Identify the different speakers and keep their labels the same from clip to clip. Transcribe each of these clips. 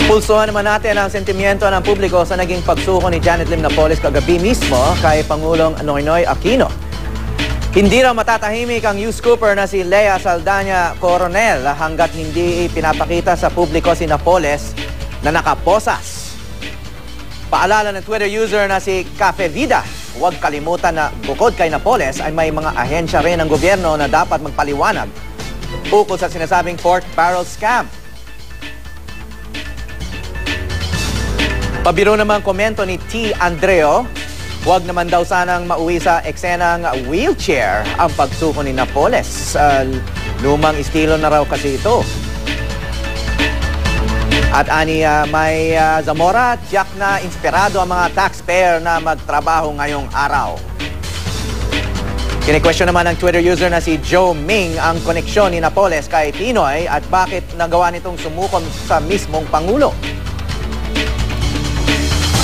Speaker 1: Pulsuhan naman natin ang sentimiento ng publiko sa naging pagsuko ni Janet Lim Napoles kagabi mismo kay Pangulong Noynoy Aquino. Hindi raw matatahimik ang news scooper na si Lea Saldaña Coronel hanggat hindi pinapakita sa publiko si Napoles na nakaposas. Paalala ng Twitter user na si Cafe Vida, huwag kalimutan na bukod kay Napoles ay may mga ahensya rin ng gobyerno na dapat magpaliwanag ukol sa sinasabing pork barrel scam. Pabiro naman komento ni T. Andreo, huwag naman daw sanang mauwi sa eksenang wheelchair ang pagsuko ni Napoles. Lumang estilo na raw kasi ito. At ani may Zamora, tiyak na inspirado ang mga taxpayer na magtrabaho ngayong araw. Kini-question naman ng Twitter user na si Joe Ming ang koneksyon ni Napoles kay Pinoy at bakit nagawa nitong sumuko sa mismong Pangulo.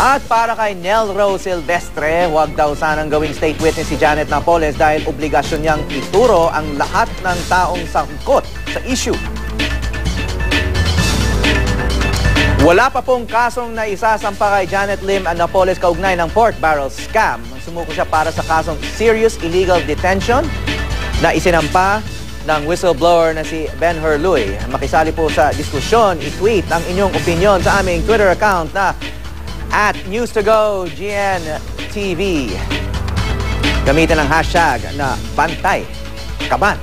Speaker 1: At para kay Nel Rose Silvestre, huwag daw sanang gawing state witness si Janet Napoles dahil obligasyon niyang ituro ang lahat ng taong sangkot sa issue. Wala pa pong kasong na isasampa kay Janet Lim Napoles kaugnay ng pork barrel scam. Sumuko siya para sa kasong serious illegal detention na isinampa ng whistleblower na si Ben Herluy. Makisali po sa diskusyon, i-tweet ang inyong opinion sa aming Twitter account na @News2GoGNTV. Gamitin ang hashtag na Bantay Kaban.